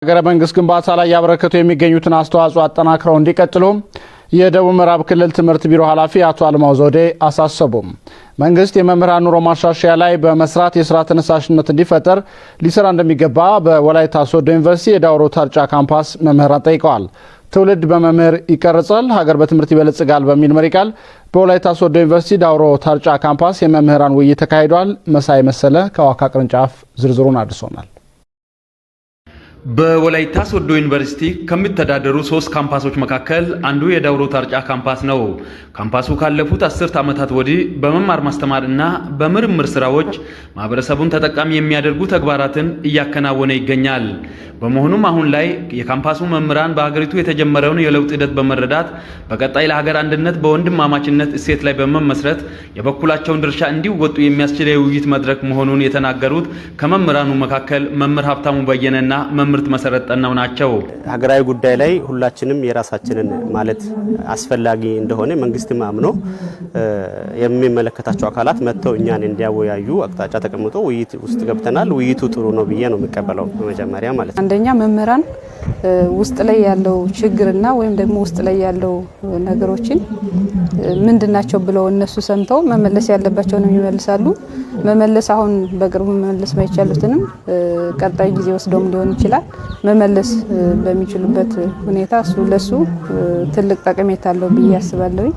ሀገረ መንግስት ግንባታ ላይ ያበረከቱ የሚገኙትን አስተዋጽኦ አጠናክረው እንዲቀጥሉ የደቡብ ምዕራብ ክልል ትምህርት ቢሮ ኃላፊ አቶ አልማው ዘውዴ አሳሰቡ። መንግስት የመምህራን ኑሮ ማሻሻያ ላይ በመስራት የስራ ተነሳሽነት እንዲፈጠር ሊሰራ እንደሚገባ በወላይታ ሶዶ ዩኒቨርሲቲ የዳውሮ ታርጫ ካምፓስ መምህራን ጠይቀዋል። ትውልድ በመምህር ይቀርጻል፣ ሀገር በትምህርት ይበለጽጋል በሚል መሪ ቃል በወላይታ ሶዶ ዩኒቨርሲቲ ዳውሮ ታርጫ ካምፓስ የመምህራን ውይይት ተካሂዷል። መሳይ መሰለ ከዋካ ቅርንጫፍ ዝርዝሩን አድርሶናል። በወላይታ ሶዶ ዩኒቨርሲቲ ከሚተዳደሩ 3 ካምፓሶች መካከል አንዱ የዳውሮ ታርጫ ካምፓስ ነው። ካምፓሱ ካለፉት 10 ዓመታት ወዲህ በመማር ማስተማርና በምርምር ስራዎች ማህበረሰቡን ተጠቃሚ የሚያደርጉ ተግባራትን እያከናወነ ይገኛል። በመሆኑም አሁን ላይ የካምፓሱ መምህራን በሀገሪቱ የተጀመረውን የለውጥ ሂደት በመረዳት በቀጣይ ለሀገር አንድነት በወንድማማችነት እሴት ላይ በመመስረት የበኩላቸውን ድርሻ እንዲወጡ የሚያስችል የውይይት መድረክ መሆኑን የተናገሩት ከመምህራኑ መካከል መምህር ሀብታሙ በየነና ምርት መሰረት ጠናው ናቸው። ሀገራዊ ጉዳይ ላይ ሁላችንም የራሳችንን ማለት አስፈላጊ እንደሆነ መንግስትም አምኖ የሚመለከታቸው አካላት መጥተው እኛን እንዲያወያዩ አቅጣጫ ተቀምጦ ውይይት ውስጥ ገብተናል። ውይይቱ ጥሩ ነው ብዬ ነው የሚቀበለው። በመጀመሪያ ማለት አንደኛ መምህራን ውስጥ ላይ ያለው ችግርና ወይም ደግሞ ውስጥ ላይ ያለው ነገሮችን ምንድናቸው ብለው እነሱ ሰምተው መመለስ ያለባቸውን ይመልሳሉ። መመለስ አሁን በቅርቡ መመለስ ማይቻሉትንም ቀጣይ ጊዜ ወስደውም ሊሆን ይችላል መመለስ በሚችሉበት ሁኔታ እሱ ለሱ ትልቅ ጠቀሜታ አለው ብዬ አስባለሁ።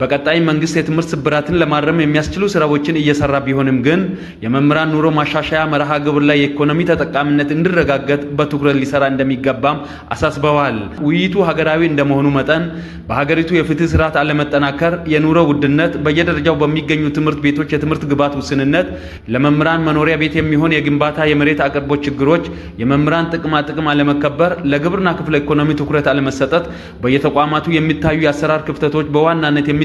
በቀጣይ መንግስት የትምህርት ስብራትን ለማረም የሚያስችሉ ስራዎችን እየሰራ ቢሆንም ግን የመምህራን ኑሮ ማሻሻያ መርሃ ግብር ላይ የኢኮኖሚ ተጠቃሚነት እንዲረጋገጥ በትኩረት ሊሰራ እንደሚገባም አሳስበዋል። ውይይቱ ሀገራዊ እንደመሆኑ መጠን በሀገሪቱ የፍትህ ስርዓት አለመጠናከር፣ የኑሮ ውድነት፣ በየደረጃው በሚገኙ ትምህርት ቤቶች የትምህርት ግብዓት ውስንነት፣ ለመምህራን መኖሪያ ቤት የሚሆን የግንባታ የመሬት አቅርቦት ችግሮች፣ የመምህራን ጥቅም አለመከበር፣ ለግብርና ክፍለ ኢኮኖሚ ትኩረት አለመሰጠት፣ በየተቋማቱ የሚታዩ የአሰራር ክፍተቶች በዋናነት የሚጠቀሱ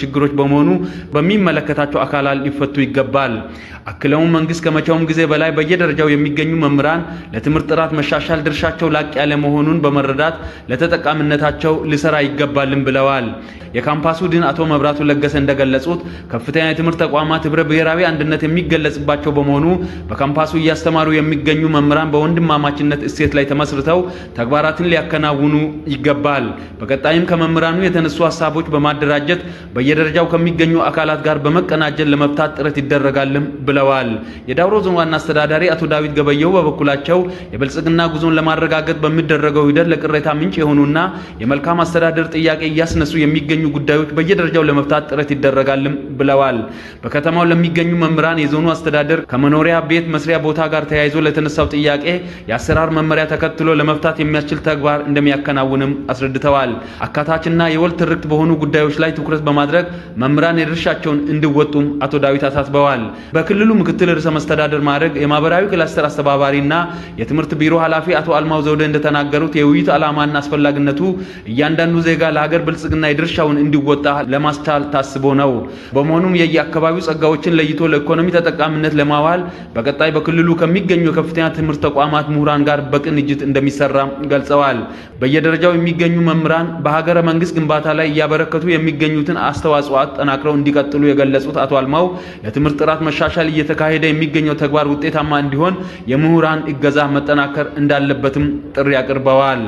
ችግሮች በመሆኑ በሚመለከታቸው አካላት ሊፈቱ ይገባል። አክለውም መንግስት ከመቼውም ጊዜ በላይ በየደረጃው የሚገኙ መምህራን ለትምህርት ጥራት መሻሻል ድርሻቸው ላቅ ያለ መሆኑን በመረዳት ለተጠቃሚነታቸው ሊሰራ ይገባልም ብለዋል። የካምፓሱ ዲን አቶ መብራቱ ለገሰ እንደገለጹት ከፍተኛ የትምህርት ተቋማት ህብረ ብሔራዊ አንድነት የሚገለጽባቸው በመሆኑ በካምፓሱ እያስተማሩ የሚገኙ መምህራን በወንድማማችነት እሴት ላይ ተመስርተው ተግባራትን ሊያከናውኑ ይገባል። በቀጣይም ከመምህራኑ የተነሱ ሀሳቦች በማደራጀት በየደረጃው ከሚገኙ አካላት ጋር በመቀናጀት ለመፍታት ጥረት ይደረጋልም ብለዋል። የዳውሮ ዞን ዋና አስተዳዳሪ አቶ ዳዊት ገበየው በበኩላቸው የብልጽግና ጉዞን ለማረጋገጥ በሚደረገው ሂደት ለቅሬታ ምንጭ የሆኑና የመልካም አስተዳደር ጥያቄ እያስነሱ የሚገኙ ጉዳዮች በየደረጃው ለመፍታት ጥረት ይደረጋልም ብለዋል። በከተማው ለሚገኙ መምህራን የዞኑ አስተዳደር ከመኖሪያ ቤት መስሪያ ቦታ ጋር ተያይዞ ለተነሳው ጥያቄ የአሰራር መመሪያ ተከትሎ ለመፍታት የሚያስችል ተግባር እንደሚያከናውንም አስረድተዋል። አካታችና የወል ትርክት በሆኑ ጉዳዮች ላይ ትኩረት በማድረግ መምህራን የድርሻቸውን እንዲወጡም አቶ ዳዊት አሳስበዋል። በክልሉ ምክትል ርዕሰ መስተዳድር ማዕረግ የማህበራዊ ክላስተር አስተባባሪና የትምህርት ቢሮ ኃላፊ አቶ አልማው ዘውዴ እንደተናገሩት የውይይት ዓላማና አስፈላጊነቱ እያንዳንዱ ዜጋ ለሀገር ብልጽግና የድርሻውን እንዲወጣ ለማስቻል ታስቦ ነው። በመሆኑም የየአካባቢው ጸጋዎችን ለይቶ ለኢኮኖሚ ተጠቃሚነት ለማዋል በቀጣይ በክልሉ ከሚገኙ የከፍተኛ ትምህርት ተቋማት ምሁራን ጋር በቅንጅት እንደሚሰራ ገልጸዋል። በየደረጃው የሚገኙ መምህራን በሀገረ መንግስት ግንባታ ላይ እያበረከቱ የሚገኙትን አስተዋጽኦ አጠናክረው እንዲቀጥሉ የገለጹት አቶ አልማው ለትምህርት ጥራት መሻሻል እየተካሄደ የሚገኘው ተግባር ውጤታማ እንዲሆን የምሁራን እገዛ መጠናከር እንዳለበትም ጥሪ አቅርበዋል።